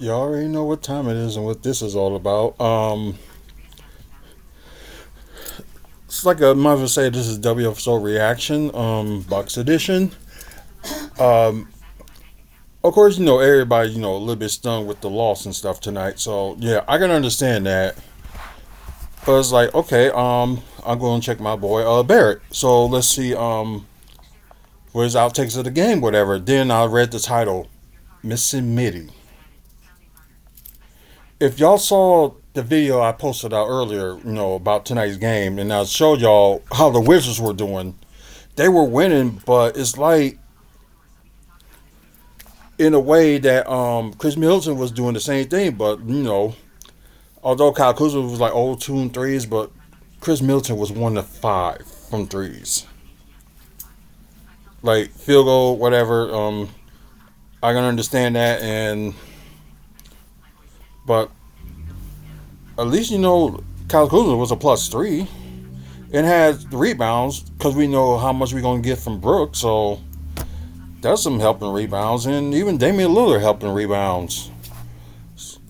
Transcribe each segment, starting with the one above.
You already know what time it is and what this is all about. It's like I might as well say this is WFSO reaction, Bucks edition. Um, of course, everybody, a little bit stung with the loss and stuff tonight. So yeah, I can understand that. But it's like, okay, I'm going to check my boy, Barrett. So let's see, what his outtakes of the game, whatever. Then I read the title, Missing Mitty. If y'all saw the video I posted out earlier, about tonight's game, and I showed y'all how the Wizards were doing, they were winning, but it's like in a way that Chris Middleton was doing the same thing, but although Kyle Kuzma was like 2 and threes, but Chris Middleton was 1 to 5 from threes, like field goal, whatever. I can understand that, and but at least Kyle Kuzma was a +3 and had the rebounds because we know how much we're gonna get from Brooks, so that's some helping rebounds, and even Damian Lillard helping rebounds.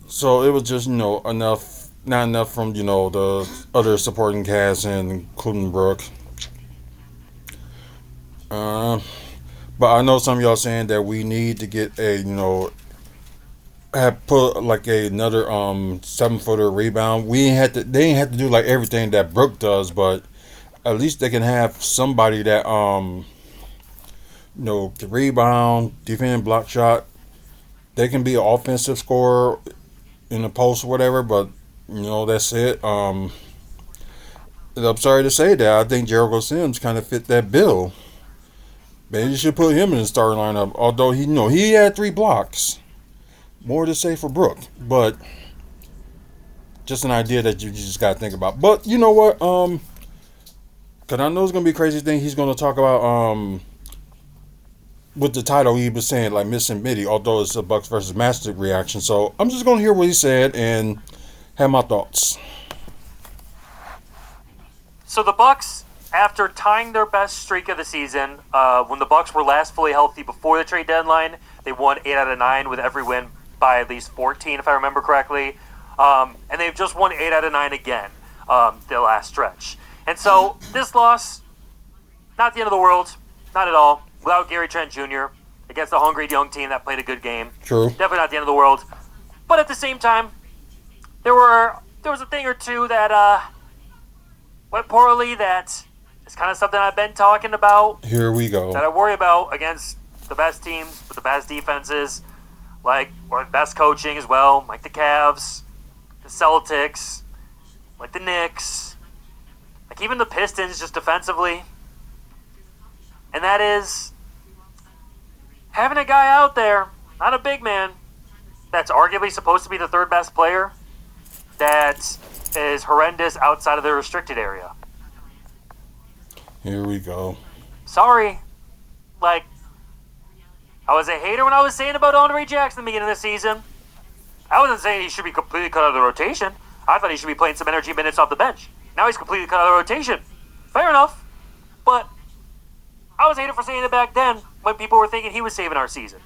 So it was just enough, not enough from the other supporting cast and including Brooke. Uh, but I know some of y'all saying that we need to get a have put like another 7-footer rebound. We ain't had to. They ain't had to do like everything that Brooke does, but at least they can have somebody that can rebound, defend, block shot. They can be an offensive scorer in the post or whatever, but that's it. I'm sorry to say that. I think Jericho Sims kind of fit that bill. Maybe you should put him in the starting lineup. Although he had 3 blocks, more to say for Brooke, but just an idea that you just got to think about. But you know what? Cause I know it's gonna be a crazy thing. He's gonna talk about with the title he was saying like missing Mitty, although it's a Bucks versus Magic reaction. So I'm just gonna hear what he said and have my thoughts. So the Bucks, after tying their best streak of the season, when the Bucks were last fully healthy before the trade deadline, they won 8 out of 9 with every win by at least 14, if I remember correctly. And they've just won 8 out of 9 again, the last stretch. And so this loss, not the end of the world, not at all. Without Gary Trent Jr. against a hungry young team that played a good game. True. Definitely not the end of the world. But at the same time, there was a thing or two that went poorly that is kind of something I've been talking about. Here we go. That I worry about against the best teams with the best defenses, or the best coaching as well, like the Cavs, the Celtics, like the Knicks, like even the Pistons just defensively. And that is having a guy out there, not a big man, that's arguably supposed to be the 3rd best player, that is horrendous outside of the restricted area. Here we go. Sorry. I was a hater when I was saying about Andre Jackson at the beginning of the season. I wasn't saying he should be completely cut out of the rotation. I thought he should be playing some energy minutes off the bench. Now he's completely cut out of the rotation. Fair enough. But I was a hater for saying it back then when people were thinking he was saving our season.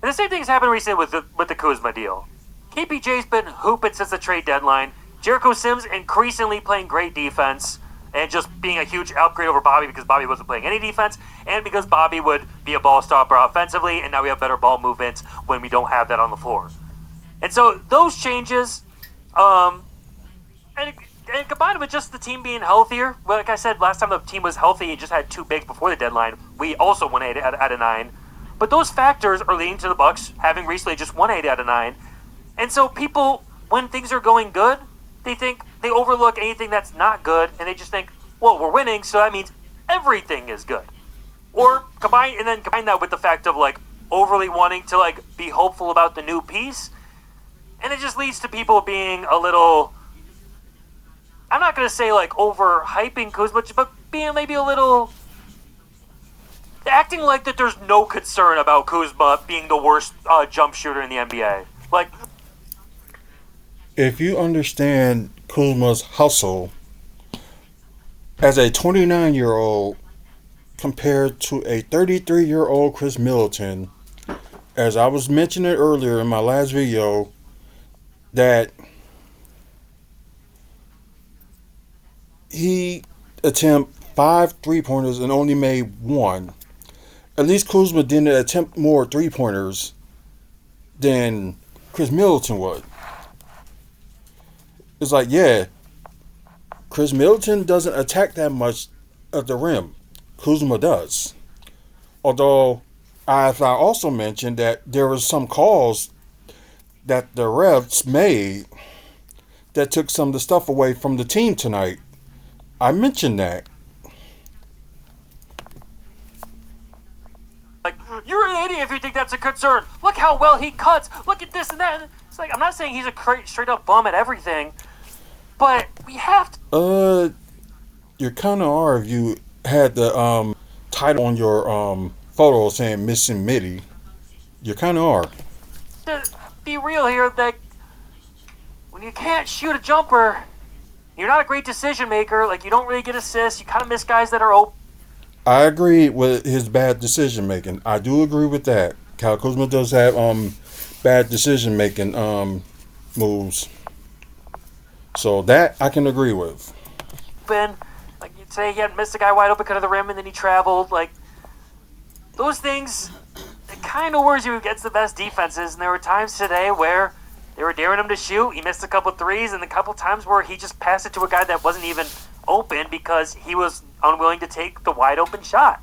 And the same thing's happened recently with the Kuzma deal. KPJ's been hooping since the trade deadline. Jericho Sims increasingly playing great defense and just being a huge upgrade over Bobby because Bobby wasn't playing any defense and because Bobby would be a ball stopper offensively, and now we have better ball movement when we don't have that on the floor. And so those changes, and combined with just the team being healthier, like I said, last time the team was healthy and just had 2 bigs before the deadline, we also won 8 out of 9. But those factors are leading to the Bucks having recently just won 8 out of 9. And so people, when things are going good, they overlook anything that's not good, and they just think, well, we're winning, so that means everything is good. Or combine that with the fact of overly wanting to be hopeful about the new piece, and it just leads to people being a little, I'm not going to say overhyping Kuzma, but being maybe a little acting like that there's no concern about Kuzma being the worst jump shooter in the NBA. If you understand Kuzma's hustle as a 29-year-old compared to a 33-year-old Chris Middleton, as I was mentioning earlier in my last video, that he attempted 5 3-pointers and only made one. At least Kuzma didn't attempt more 3-pointers than Chris Middleton would. It's like, yeah, Chris Middleton doesn't attack that much at the rim. Kuzma does. Although, as I also mentioned, that there were some calls that the refs made that took some of the stuff away from the team tonight. I mentioned that. Like, you're an idiot if you think that's a concern. Look how well he cuts. Look at this and that. It's like, I'm not saying he's a straight up bum at everything, but we have to. You kind of are if you had the title on your photo saying missing midi. You kind of are. To be real here, that when you can't shoot a jumper, you're not a great decision maker. Like, you don't really get assists. You kind of miss guys that are open. I agree with his bad decision making. I do agree with that. Kyle Kuzma does have bad decision making moves. So that I can agree with. Like, you'd say he had missed a guy wide open because of the rim, and then he traveled. Like, those things, it kind of worries you against the best defenses. And there were times today where they were daring him to shoot. He missed a couple threes, and a couple times where he just passed it to a guy that wasn't even open because he was unwilling to take the wide open shot.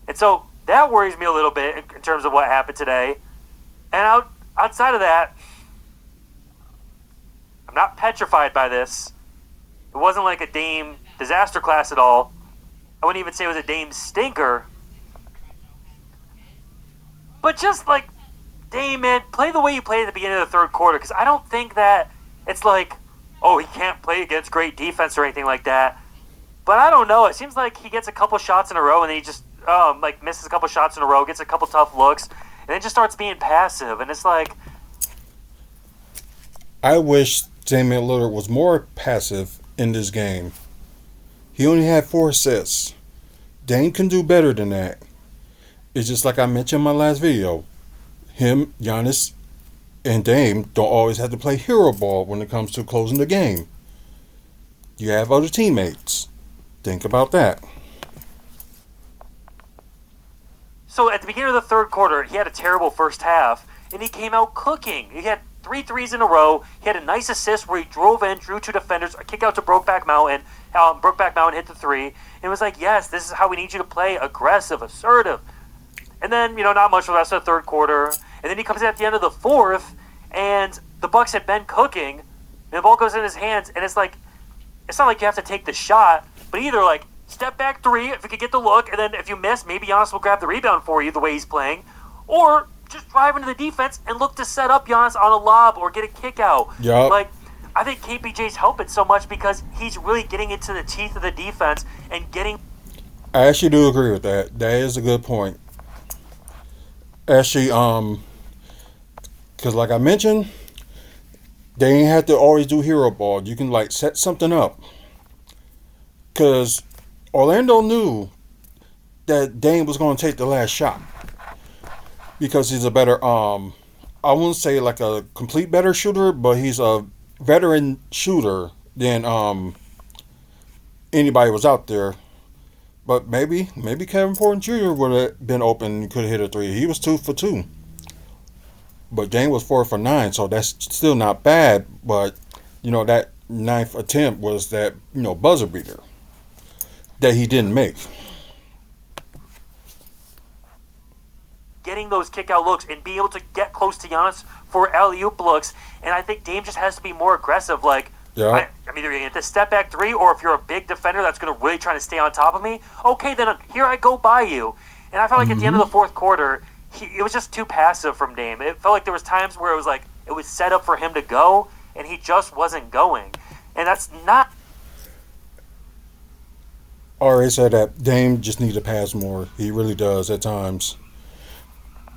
And so that worries me a little bit in terms of what happened today. And outside of that, I'm not petrified by this. It wasn't like a Dame disaster class at all. I wouldn't even say it was a Dame stinker. But just like, Dame, man, play the way you played at the beginning of the third quarter, because I don't think that it's like, oh, he can't play against great defense or anything like that. But I don't know. It seems like he gets a couple shots in a row and then he just misses a couple shots in a row, gets a couple tough looks, and then just starts being passive. And it's like, I wish Damian Lillard was more passive in this game. He only had 4 assists. Dame can do better than that. It's just like I mentioned in my last video. Him, Giannis, and Dame don't always have to play hero ball when it comes to closing the game. You have other teammates. Think about that. so at the beginning of the third quarter, he had a terrible first half, and he came out cooking. He had 3 threes in a row. He had a nice assist where he drove in, drew 2 defenders, a kick out to Brokeback Mountain. Brokeback Mountain hit the 3. And it was like, yes, this is how we need you to play, aggressive, assertive. And then, not much for the rest of the third quarter. And then he comes in at the end of the fourth, and the Bucks had been cooking, and the ball goes in his hands, and it's like, it's not like you have to take the shot, but either like step back 3 if you could get the look, and then if you miss, maybe Giannis will grab the rebound for you the way he's playing, or just drive into the defense and look to set up Giannis on a lob or get a kick out. Yep. Like, I think KPJ's helping so much because he's really getting into the teeth of the defense and getting. I actually do agree with that. That is a good point. Actually, because like I mentioned, they ain't have to always do hero ball. You can like set something up. Because Orlando knew that Dame was going to take the last shot. Because he's a better, I wouldn't say like a complete better shooter, but he's a veteran shooter than anybody was out there. But maybe Kevin Porter Jr. would have been open and could have hit a 3. He was 2 for 2. But Dame was 4 for 9, so that's still not bad. But, that 9th attempt was that, buzzer beater that he didn't make. Getting those kick-out looks and be able to get close to Giannis for alley-oop looks. And I think Dame just has to be more aggressive. Like, Yeah. I'm either going to get the step back 3, or if you're a big defender that's going to really try to stay on top of me, okay, then here I go by you. And I felt like at the end of the fourth quarter, it was just too passive from Dame. It felt like there was times where it was like it was set up for him to go, and he just wasn't going. And that's not. I already said that Dame just needs to pass more. He really does at times.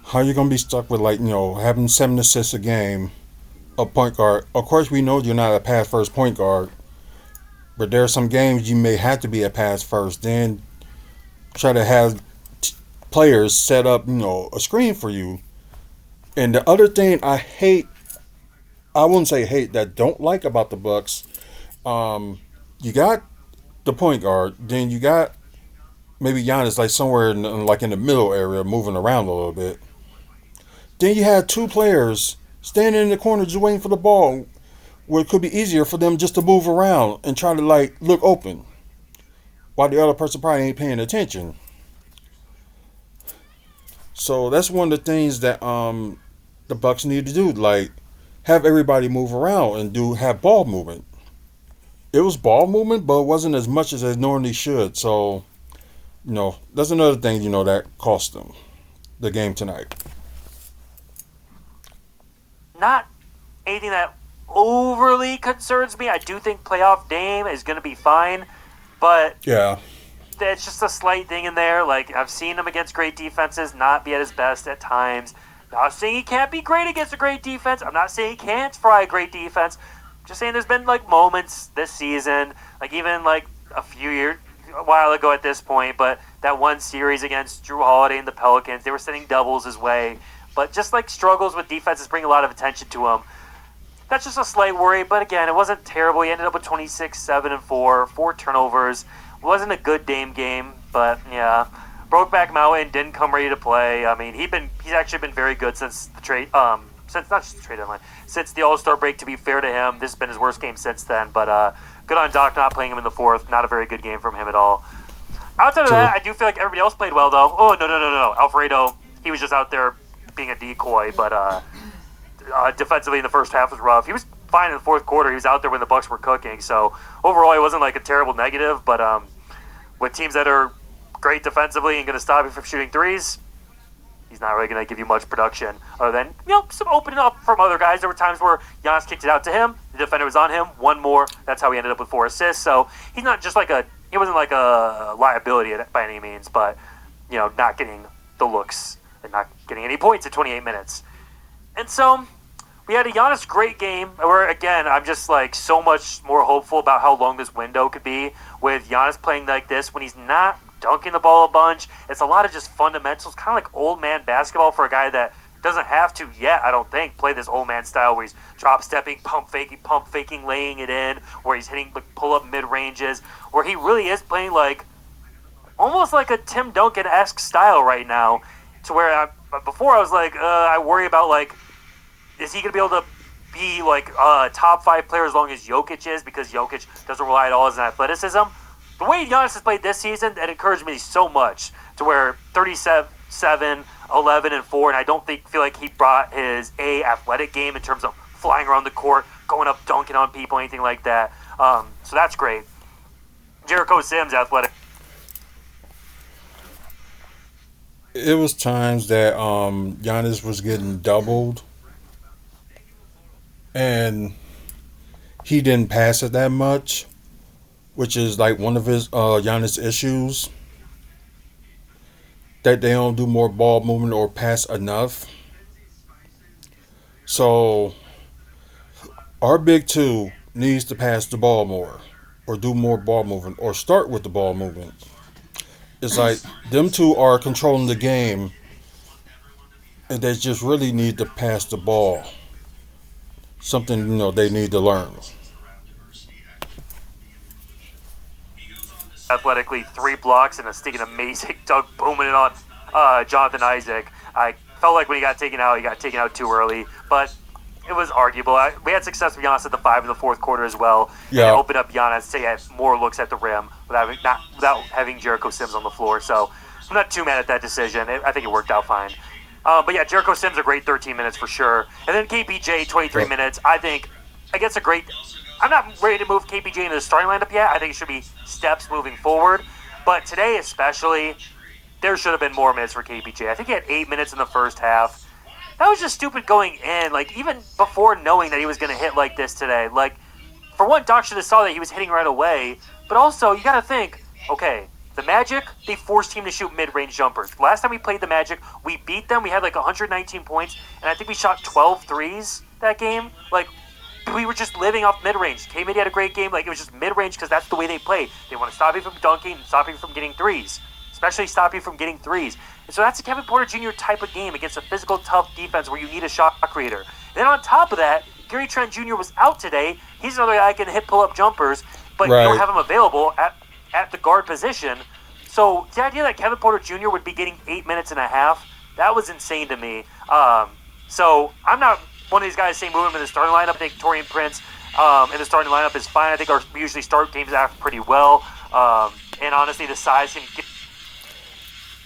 How you gonna be stuck with having 7 assists a game, a point guard? Of course, we know you're not a pass first point guard, but there are some games you may have to be a pass first. Then try to have players set up a screen for you And the other thing I wouldn't say hate, that don't like about the Bucks, you got the point guard, then you got maybe Giannis like somewhere like in the middle area, moving around a little bit. Then you had two players standing in the corner just waiting for the ball, where it could be easier for them just to move around and try to like look open, while the other person probably ain't paying attention. So that's one of the things that the Bucks need to do, like have everybody move around and have ball movement. It was ball movement, but it wasn't as much as it normally should. So that's another thing that cost them the game tonight. Not anything that overly concerns me. I do think playoff Dame is going to be fine, but Yeah, it's just a slight thing in there. Like, I've seen him against great defenses not be at his best at times. Not saying he can't be great against a great defense. I'm not saying he can't fry a great defense. Just saying there's been, like, moments this season, like even, like, a while ago at this point, but that one series against Drew Holiday and the Pelicans, they were sending doubles his way. But just, like, struggles with defenses bring a lot of attention to him. That's just a slight worry, but again, it wasn't terrible. He ended up with 26, 7, and 4 turnovers. It wasn't a good Dame game, but yeah. Brokeback Mountain didn't come ready to play. I mean, he's actually been very good since the trade, since not just the trade deadline, since the All-Star break. To be fair to him, this has been his worst game since then. But good on Doc not playing him in the fourth. Not a very good game from him at all. Outside of that, I do feel like everybody else played well, though. Oh no, Alfredo, he was just out there being a decoy, but defensively in the first half was rough. He was fine in the fourth quarter. He was out there when the Bucks were cooking. So overall, it wasn't like a terrible negative. But with teams that are great defensively and going to stop you from shooting threes, he's not really going to give you much production other than some opening up from other guys. There were times where Giannis kicked it out to him, the defender was on him, one more. That's how he ended up with 4 assists. So he's not just he wasn't like a liability by any means, but not getting the looks and not getting any points at 28 minutes. And so we had a Giannis great game where, again, I'm just like so much more hopeful about how long this window could be with Giannis playing like this when he's not dunking the ball a bunch. It's a lot of just fundamentals, kind of like old man basketball for a guy that doesn't have to yet, I don't think, play this old man style where he's drop stepping, pump faking, laying it in, where he's hitting like pull up mid ranges, where he really is playing like almost like a Tim Duncan-esque style right now. To where before I was like, I worry about like, is he going to be able to be like a top 5 player as long as Jokic is, because Jokic doesn't rely at all on his athleticism. The way Giannis has played this season, that encouraged me so much to where 37, 11, and 4, and I don't feel like he brought his athletic game in terms of flying around the court, going up, dunking on people, anything like that. So that's great. Jericho Sims athletic. it was times that Giannis was getting doubled, and he didn't pass it that much, which is like one of his Giannis issues, that they don't do more ball movement or pass enough. So our big two needs to pass the ball more, or do more ball movement, or start with the ball movement. It's like them two are controlling the game, and they just really need to pass the ball. Something they need to learn. Athletically, 3 blocks and a sticking amazing dunk booming it on Jonathan Isaac. I felt like when he got taken out too early, but it was arguable. We had success with Giannis at the 5 in the fourth quarter as well. Yeah. And it opened up Giannis to have more looks at the rim without having Jericho Sims on the floor. So I'm not too mad at that decision. I think it worked out fine. But yeah, Jericho Sims a great 13 minutes for sure. And then KPJ, 23 minutes. I think against a great... I'm not ready to move KPJ into the starting lineup yet. I think it should be steps moving forward. But today especially, there should have been more minutes for KPJ. I think he had 8 minutes in the first half. That was just stupid going in. Like, even before knowing that he was going to hit like this today. Like, for one, Doc should have saw that he was hitting right away. But also, you got to think, okay, the Magic, they forced him to shoot mid-range jumpers. Last time we played the Magic, we beat them. We had like 119 points, and I think we shot 12 threes that game. Like, we were just living off mid-range. K-Mid had a great game. Like, it was just mid-range because that's the way they play. They want to stop you from dunking and stop you from getting threes. Especially stop you from getting threes. And so that's a Kevin Porter Jr. type of game against a physical, tough defense where you need a shot creator. And then on top of that, Gary Trent Jr. was out today. He's another guy that can hit pull-up jumpers, but you don't have him available at the guard position. So the idea that Kevin Porter Jr. would be getting 8 minutes and a half, that was insane to me. So I'm not one of these guys saying move him in the starting lineup. I think Taurean Prince in the starting lineup is fine. I think we usually start games out pretty well. And honestly, the size can get...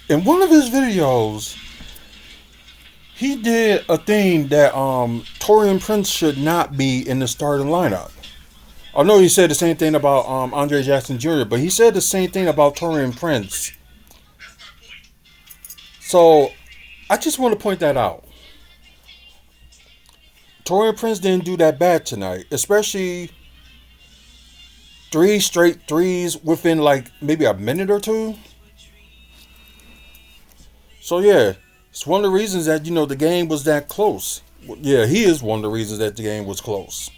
In one of his videos, he did a thing that Taurean Prince should not be in the starting lineup. I know he said the same thing about Andre Jackson Jr., but he said the same thing about Taurean Prince. So, I just want to point that out. Taurean Prince didn't do that bad tonight, especially 3 straight threes within like maybe a minute or two. So yeah, it's one of the reasons that the game was that close. Yeah, he is one of the reasons that the game was close.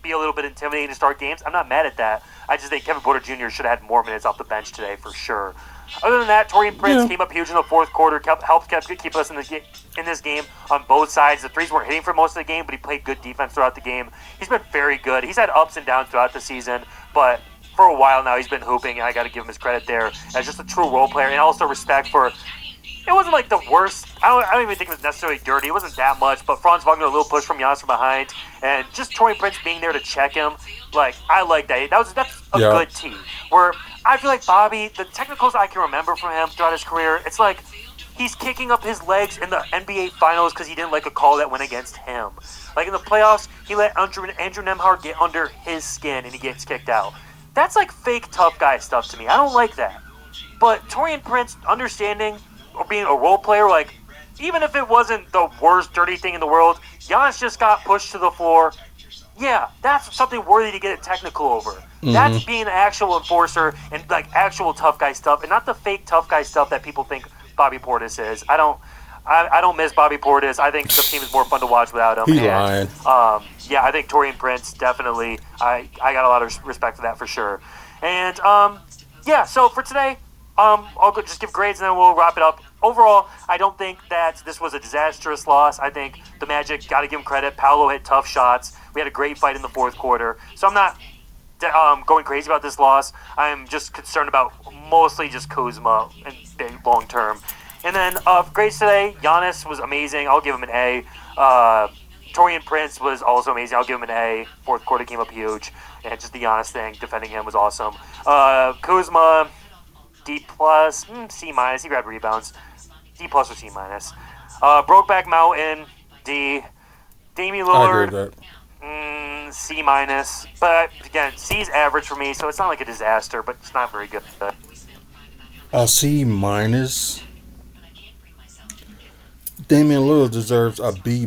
Be a little bit intimidating to start games. I'm not mad at that. I just think Kevin Porter Jr. should have had more minutes off the bench today for sure. Other than that, Taurean Prince came up huge in the fourth quarter, helped keep us in this game on both sides. The threes weren't hitting for most of the game, but he played good defense throughout the game. He's been very good. He's had ups and downs throughout the season, but for a while now he's been hooping, and I got to give him his credit there as just a true role player, and also respect for... It wasn't like the worst. I don't even think it was necessarily dirty. It wasn't that much, but Franz Wagner, a little push from Giannis from behind, and just Taurean Prince being there to check him. Like, I like that. That's a good team. Where I feel like Bobby, the technicals I can remember from him throughout his career, it's like he's kicking up his legs in the NBA Finals because he didn't like a call that went against him. Like in the playoffs, he let Andrew Nembhard get under his skin and he gets kicked out. That's like fake tough guy stuff to me. I don't like that. But Taurean Prince understanding or being a role player, like, even if it wasn't the worst dirty thing in the world, Giannis just got pushed to the floor. Yeah, that's something worthy to get a technical over. Mm-hmm. That's being an actual enforcer and like actual tough guy stuff, and not the fake tough guy stuff that people think Bobby Portis is. I don't miss Bobby Portis. I think this team is more fun to watch without him. He's lying. Yeah, I think Taurean Prince definitely. I got a lot of respect for that for sure. And yeah, so for today, I'll just give grades and then we'll wrap it up. Overall, I don't think that this was a disastrous loss. I think the Magic, got to give them credit. Paolo hit tough shots. We had a great fight in the fourth quarter. So I'm not going crazy about this loss. I'm just concerned about mostly just Kuzma and long term. And then grades today, Giannis was amazing. I'll give him an A. Taurean Prince was also amazing. I'll give him an A. Fourth quarter came up huge. And just the Giannis thing, defending him was awesome. Kuzma... D+, C-. He grabbed rebounds. D+ or C-. Brokeback Mountain, D. Damian Lillard, I agree with that. C-. But again, C's average for me, so it's not like a disaster, but it's not very good. C-. Damian Lillard deserves a B-.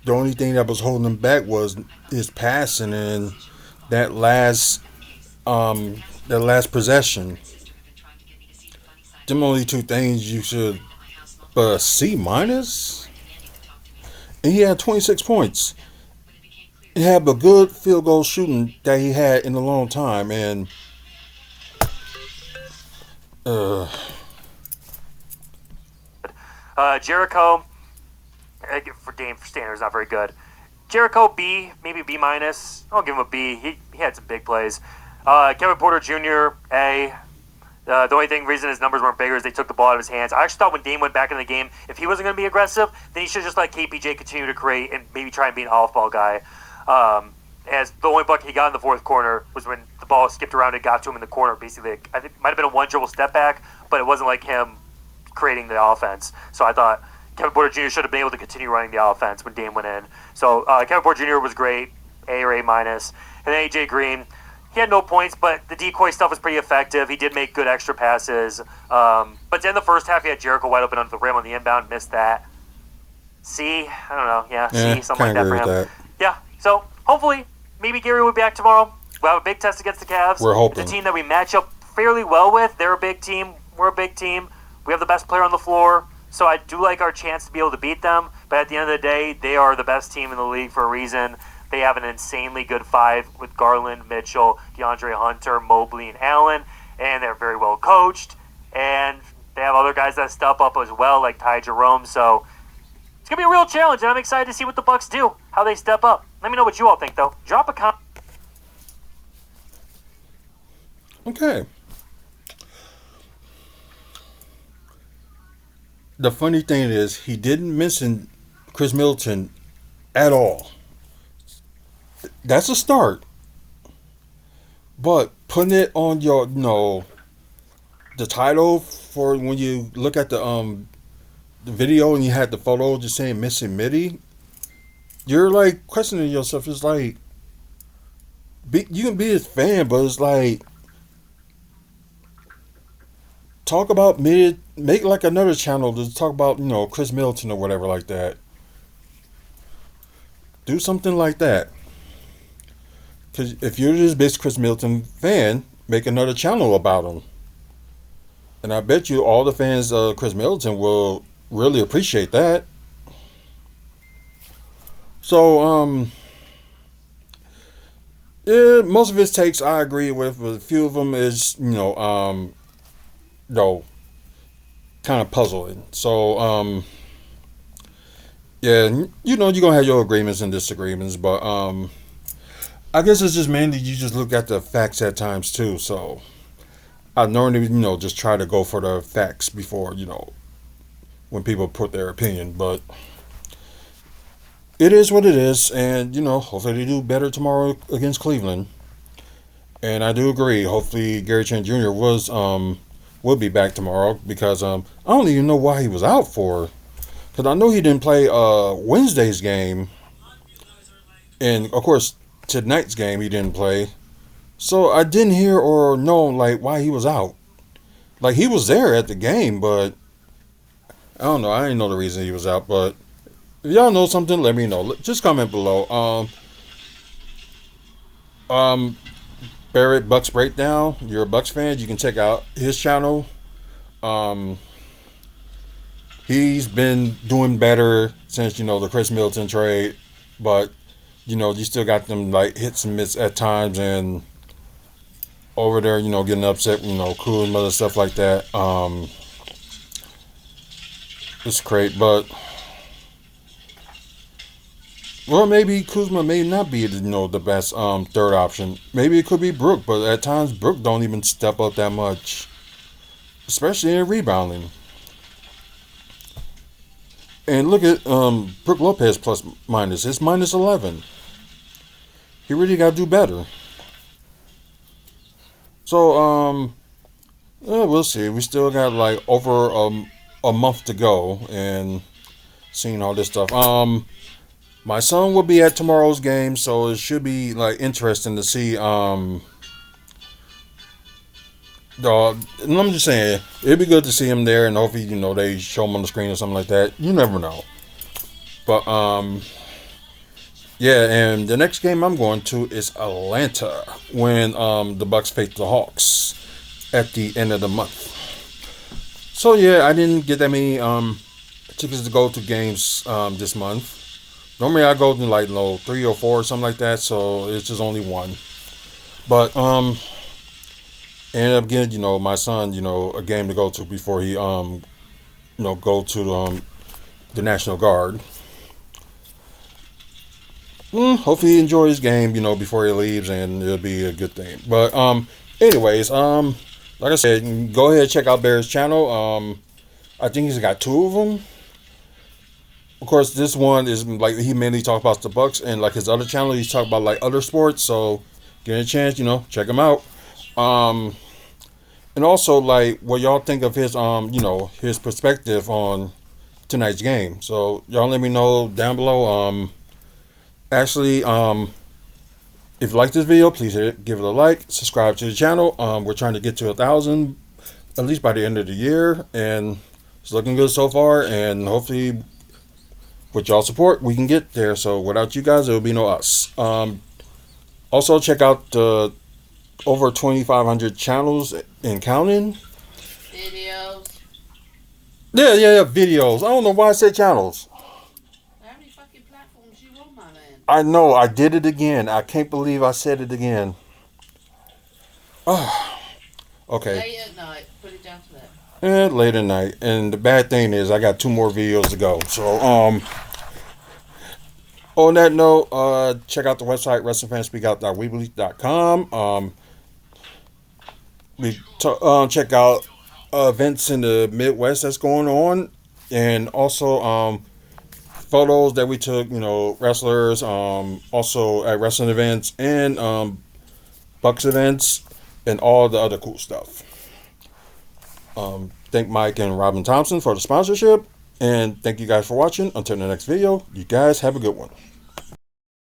The only thing that was holding him back was his passing and that last possession. Them only two things you should. But C-. And he had 26 points. He had a good field goal shooting that he had in a long time, and Jericho, for standards, not very good. Jericho, B, maybe B-. I'll give him a B. He had some big plays. Kevin Porter Jr., A. The only reason his numbers weren't bigger is they took the ball out of his hands. I actually thought when Dame went back in the game, if he wasn't going to be aggressive, then he should just let KPJ continue to create and maybe try and be an off-ball guy. As the only bucket he got in the fourth quarter was when the ball skipped around and got to him in the corner. Basically, I think it might have been a one-dribble step back, but it wasn't like him creating the offense. So I thought Kevin Porter Jr. should have been able to continue running the offense when Dame went in. So Kevin Porter Jr. was great, A or A-. And then AJ Green, he had no points, but the decoy stuff was pretty effective. He did make good extra passes. But then the first half, he had Jericho wide open under the rim on the inbound, missed that. C, I don't know. Yeah, C, something like that for him. That. Yeah, so hopefully, maybe Gary will be back tomorrow. We'll have a big test against the Cavs. We're hoping. The team that we match up fairly well with. They're a big team. We're a big team. We have the best player on the floor. So I do like our chance to be able to beat them. But at the end of the day, they are the best team in the league for a reason. They have an insanely good five with Garland, Mitchell, DeAndre Hunter, Mobley, and Allen, and they're very well coached. And they have other guys that step up as well, like Ty Jerome. So it's gonna be a real challenge, and I'm excited to see what the Bucks do, how they step up. Let me know what you all think, though. Drop a comment. Okay. The funny thing is, he didn't mention Chris Middleton at all. That's a start. But putting it on your, the title for when you look at the video and you had the photo just saying missing Mitty, you're like questioning yourself. It's like, you can be his fan, but it's like, talk about mid, make like another channel to talk about, Chris Middleton or whatever like that. Do something like that. Because if you're this big Chris Middleton fan, make another channel about him. And I bet you all the fans of Chris Middleton will really appreciate that. So, yeah, most of his takes I agree with, but a few of them is, kind of puzzling. So, yeah, you're gonna have your agreements and disagreements, but I guess it's just mainly you just look at the facts at times too. So I normally, just try to go for the facts before, when people put their opinion. But it is what it is, and hopefully they do better tomorrow against Cleveland. And I do agree. Hopefully Gary Trent Jr. will be back tomorrow, because I don't even know why he was out for. Because I know he didn't play Wednesday's game, and of course tonight's game he didn't play. So I didn't hear or know like why he was out. Like, he was there at the game, but I don't know. I didn't know the reason he was out. But if y'all know something, let me know. Just comment below. Barrett Bucks Breakdown. You're a Bucks fan, you can check out his channel. He's been doing better since, the Chris Middleton trade. But, you still got them, like, hits and misses at times. And over there, getting upset, cooling other stuff like that. It's great. But, well, maybe Kuzma may not be, the best third option. Maybe it could be Brook. But at times, Brook don't even step up that much. Especially in rebounding. And look at Brook Lopez plus minus. It's minus 11. He really got to do better. So, yeah, we'll see. We still got like over a month to go and seeing all this stuff. My son will be at tomorrow's game, so it should be like interesting to see. And I'm just saying, it'd be good to see him there, and hopefully, they show him on the screen or something like that. You never know. But, yeah, and the next game I'm going to is Atlanta, when the Bucks face the Hawks at the end of the month. So, yeah, I didn't get that many tickets to go to games this month. Normally I go to like 3 or 4 or something like that, so it's just only one. But, ended up getting, my son, a game to go to before he, go to the National Guard. Hopefully he enjoys his game, before he leaves, and it'll be a good thing. But, anyways, like I said, go ahead and check out Barrett's channel. I think he's got 2 of them. Of course, this one is like he mainly talks about the Bucks, and like his other channel, he's talking about like other sports. So, get a chance, check him out. And also, like, what y'all think of his, his perspective on tonight's game. So, y'all let me know down below. Actually, if you like this video, please give it a like, subscribe to the channel. We're trying to get to 1,000, at least by the end of the year, and it's looking good so far. And hopefully, with y'all support, we can get there. So, without you guys, there will be no us. Also, check out the over 2,500 channels and counting. Videos. Yeah, videos. I don't know why I said channels. How many fucking platforms you on, my man? I know I did it again. I can't believe I said it again. Oh, okay. Late at night. Put it down to that. And late at night. And the bad thing is I got 2 more videos to go. So on that note, check out the website wrestlingfanspeakout.weebly.com. Check out events in the Midwest that's going on, and also photos that we took, wrestlers, also at wrestling events and Bucks events, and all the other cool stuff. Thank Mike and Robin Thompson for the sponsorship, and thank you guys for watching. Until the next video, you guys have a good one.